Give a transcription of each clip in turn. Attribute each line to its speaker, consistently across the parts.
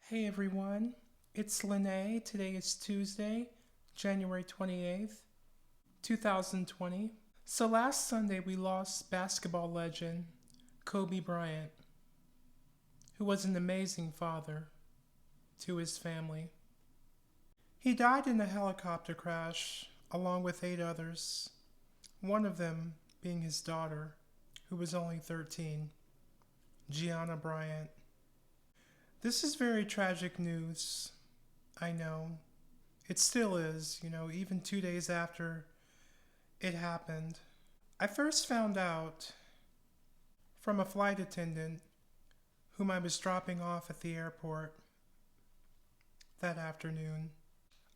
Speaker 1: Hey everyone, it's Lene. Today is Tuesday, January 28th, 2020. So last Sunday we lost basketball legend Kobe Bryant, who was an amazing father to his family. He died in a helicopter crash along with 8 others, one of them being his daughter, who was only 13, Gianna Bryant. This is very tragic news, I know. It still is, even 2 days after it happened. I first found out from a flight attendant whom I was dropping off at the airport that afternoon.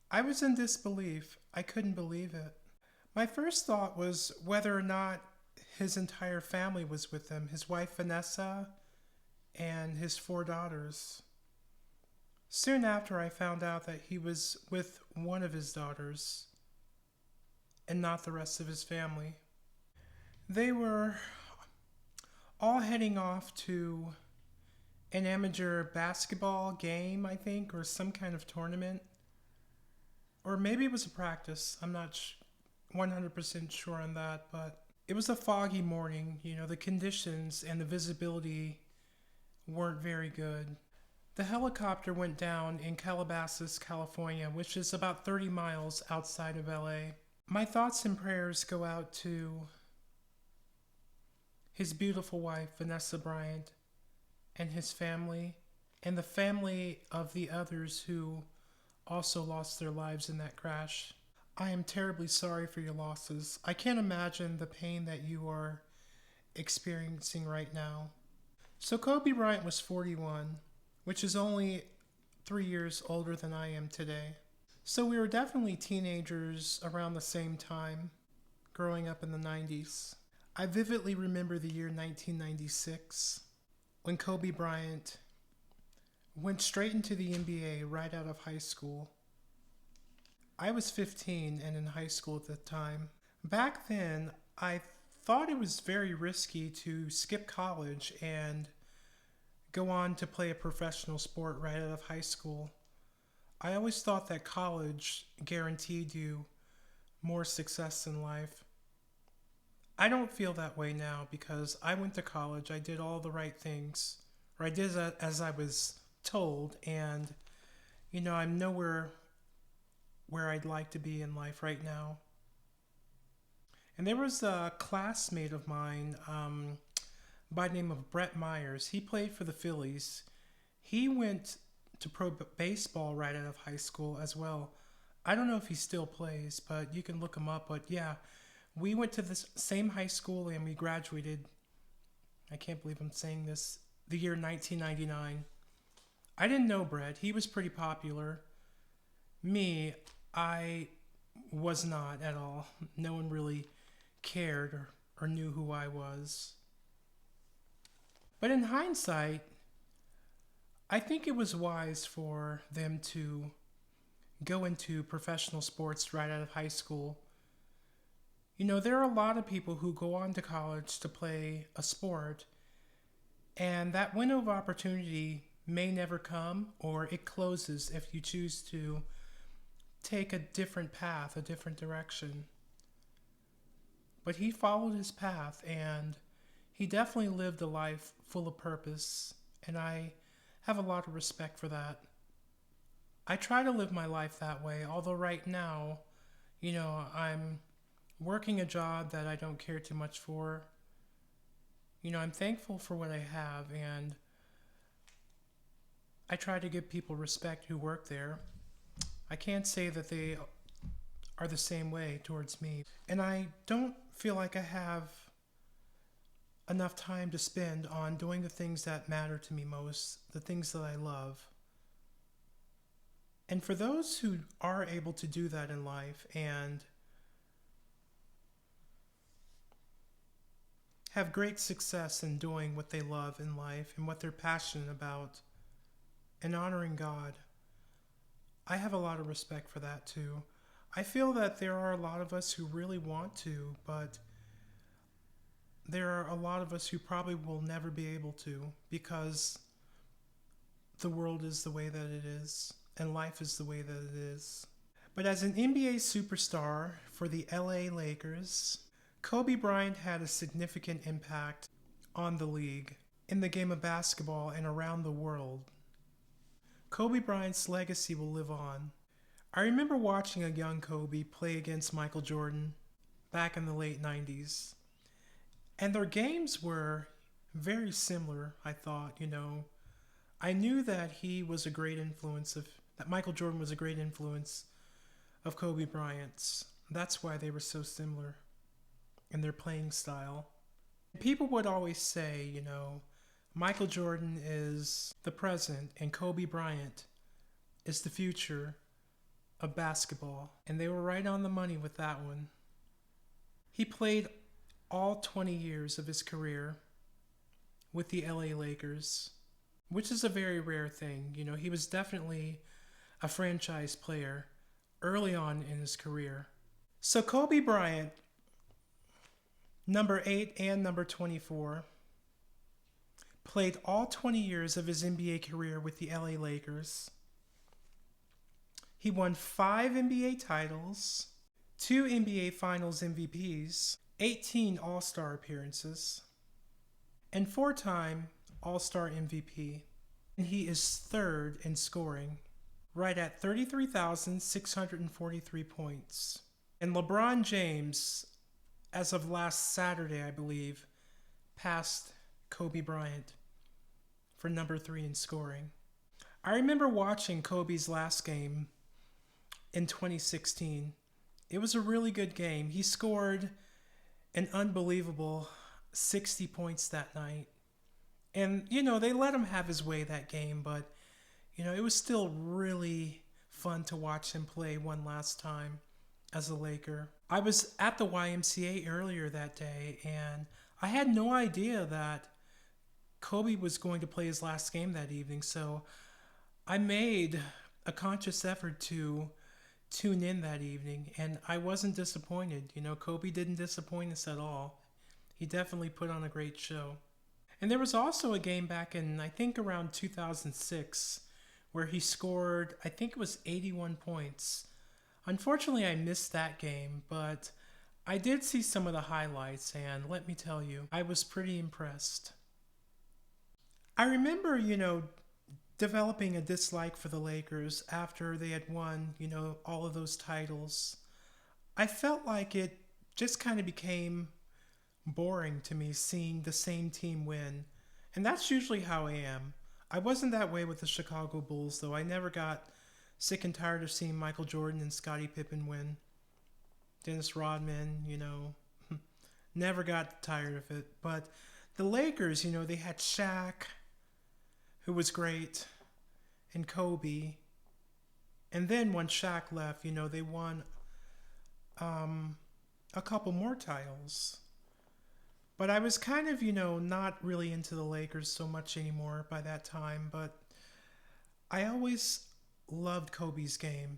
Speaker 1: I was in disbelief. I couldn't believe it. My first thought was whether or not his entire family was with him, his wife Vanessa and his 4 daughters. Soon after, I found out that he was with one of his daughters and not the rest of his family. They were all heading off to an amateur basketball game, I think, or some kind of tournament. Or maybe it was a practice. I'm not 100% sure on that, but it was a foggy morning. The conditions and the visibility weren't very good. The helicopter went down in Calabasas, California, which is about 30 miles outside of LA. My thoughts and prayers go out to his beautiful wife, Vanessa Bryant, and his family, and the family of the others who also lost their lives in that crash. I am terribly sorry for your losses. I can't imagine the pain that you are experiencing right now. So, Kobe Bryant was 41, which is only 3 years older than I am today. So, we were definitely teenagers around the same time, growing up in the 90s. I vividly remember the year 1996 when Kobe Bryant went straight into the NBA right out of high school. I was 15 and in high school at the time. Back then, I thought it was very risky to skip college and go on to play a professional sport right out of high school. I always thought that college guaranteed you more success in life. I don't feel that way now because I went to college, I did all the right things, or I did as I was told, and I'm nowhere where I'd like to be in life right now. And there was a classmate of mine by the name of Brett Myers. He played for the Phillies. He went to pro baseball right out of high school as well. I don't know if he still plays, but you can look him up. But yeah, we went to the same high school and we graduated. I can't believe I'm saying this. The year 1999. I didn't know Brett. He was pretty popular. Me, I was not at all. No one really cared or knew who I was. But in hindsight, I think it was wise for them to go into professional sports right out of high school. There are a lot of people who go on to college to play a sport, and that window of opportunity may never come, or it closes if you choose to take a different path, a different direction. But he followed his path, and he definitely lived a life full of purpose, and I have a lot of respect for that. I try to live my life that way, although right now, I'm working a job that I don't care too much for. I'm thankful for what I have, and I try to give people respect who work there. I can't say that they are the same way towards me. And I don't feel like I have enough time to spend on doing the things that matter to me most, the things that I love. And for those who are able to do that in life and have great success in doing what they love in life and what they're passionate about and honoring God, I have a lot of respect for that too. I feel that there are a lot of us who really want to, but there are a lot of us who probably will never be able to because the world is the way that it is, and life is the way that it is. But as an NBA superstar for the LA Lakers, Kobe Bryant had a significant impact on the league, in the game of basketball, and around the world. Kobe Bryant's legacy will live on. I remember watching a young Kobe play against Michael Jordan back in the late 90s. And their games were very similar, I thought. I knew that that Michael Jordan was a great influence of Kobe Bryant's. That's why they were so similar in their playing style. People would always say, Michael Jordan is the present and Kobe Bryant is the future of basketball. And they were right on the money with that one. He played all 20 years of his career with the LA Lakers, which is a very rare thing. He was definitely a franchise player early on in his career. So Kobe Bryant, number 8 and number 24, played all 20 years of his NBA career with the LA Lakers. He won 5 NBA titles, 2 NBA Finals MVPs, 18 All-Star appearances, and 4-time All-Star MVP. And he is third in scoring, right at 33,643 points. And LeBron James, as of last Saturday, I believe, passed Kobe Bryant for number 3 in scoring. I remember watching Kobe's last game in 2016. It was a really good game. He scored an unbelievable 60 points that night. And, they let him have his way that game, but, it was still really fun to watch him play one last time as a Laker. I was at the YMCA earlier that day, and I had no idea that Kobe was going to play his last game that evening, so I made a conscious effort to tune in that evening, and I wasn't disappointed. Kobe didn't disappoint us at all. He definitely put on a great show. And there was also a game back in, I think, around 2006, where he scored, I think it was 81 points. Unfortunately, I missed that game, but I did see some of the highlights, and let me tell you, I was pretty impressed. I remember, developing a dislike for the Lakers after they had won, all of those titles. I felt like it just kind of became boring to me seeing the same team win. And that's usually how I am. I wasn't that way with the Chicago Bulls, though. I never got sick and tired of seeing Michael Jordan and Scottie Pippen win. Dennis Rodman, never got tired of it. But the Lakers, they had Shaq, who was great, and Kobe. And then when Shaq left, they won a couple more titles. But I was kind of, not really into the Lakers so much anymore by that time. But I always loved Kobe's game.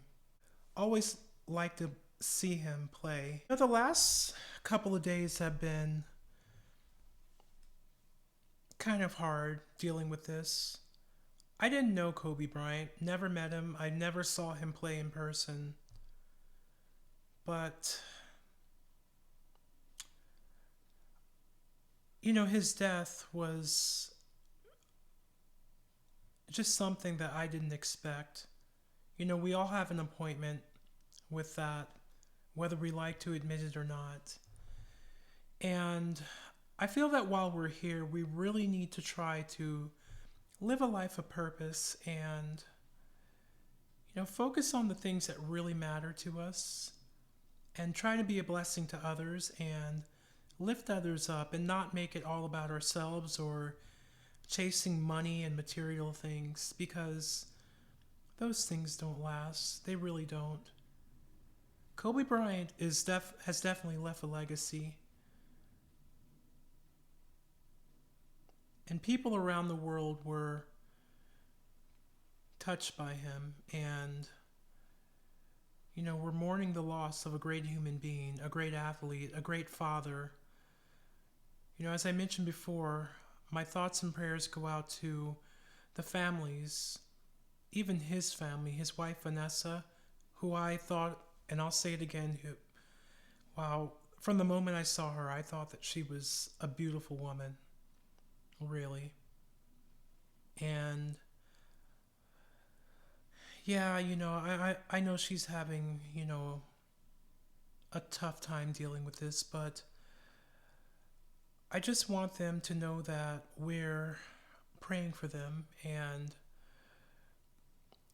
Speaker 1: Always liked to see him play. The last couple of days have been kind of hard dealing with this. I didn't know Kobe Bryant, never met him. I never saw him play in person. But his death was just something that I didn't expect. We all have an appointment with that, whether we like to admit it or not. And I feel that while we're here, we really need to try to live a life of purpose and, focus on the things that really matter to us and try to be a blessing to others and lift others up and not make it all about ourselves or chasing money and material things, because those things don't last. They really don't. Kobe Bryant has definitely left a legacy. And people around the world were touched by him, and we're mourning the loss of a great human being, a great athlete, a great father. As I mentioned before, my thoughts and prayers go out to the families, even his family, his wife Vanessa, who I thought, and I'll say it again, wow, from the moment I saw her, I thought that she was a beautiful woman, really. And yeah, I know she's having, a tough time dealing with this, but I just want them to know that we're praying for them. And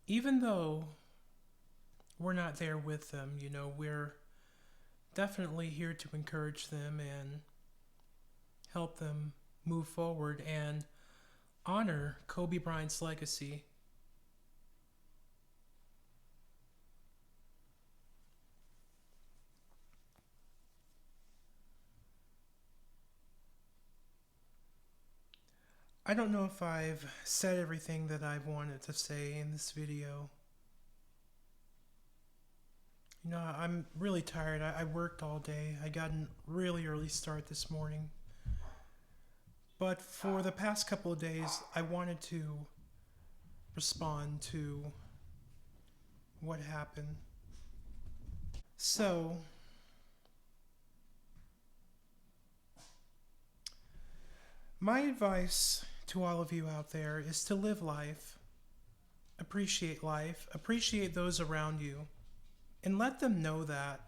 Speaker 1: even though we're not there with them, we're definitely here to encourage them and help them move forward and honor Kobe Bryant's legacy. I don't know if I've said everything that I've wanted to say in this video. I'm really tired. I worked all day. I got a really early start this morning. But for the past couple of days, I wanted to respond to what happened. So, my advice to all of you out there is to live life, appreciate those around you, and let them know that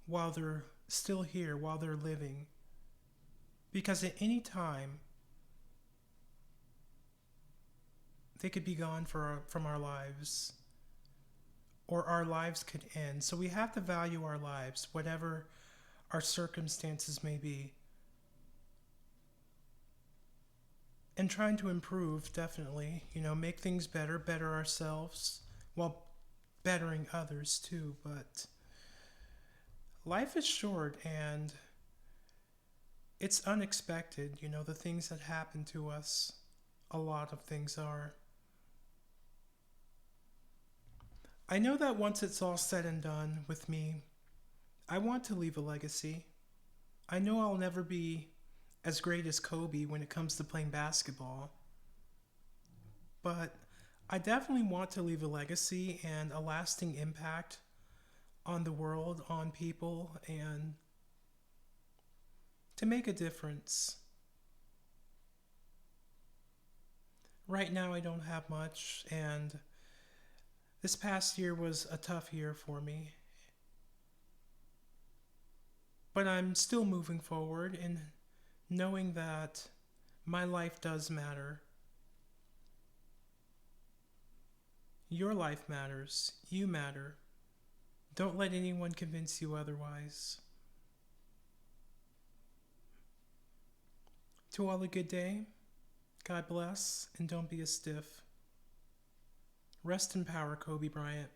Speaker 1: while they're still here, while they're living. Because at any time, they could be gone from our lives, or our lives could end. So we have to value our lives, whatever our circumstances may be. And trying to improve, definitely, make things better ourselves while bettering others too. But life is short and it's unexpected, the things that happen to us. A lot of things are. I know that once it's all said and done with me, I want to leave a legacy. I know I'll never be as great as Kobe when it comes to playing basketball, but I definitely want to leave a legacy and a lasting impact on the world, on people, and to make a difference. Right now, I don't have much, and this past year was a tough year for me. But I'm still moving forward and knowing that my life does matter. Your life matters. You matter. Don't let anyone convince you otherwise. To all a good day. God bless, and don't be a stiff. Rest in power, Kobe Bryant.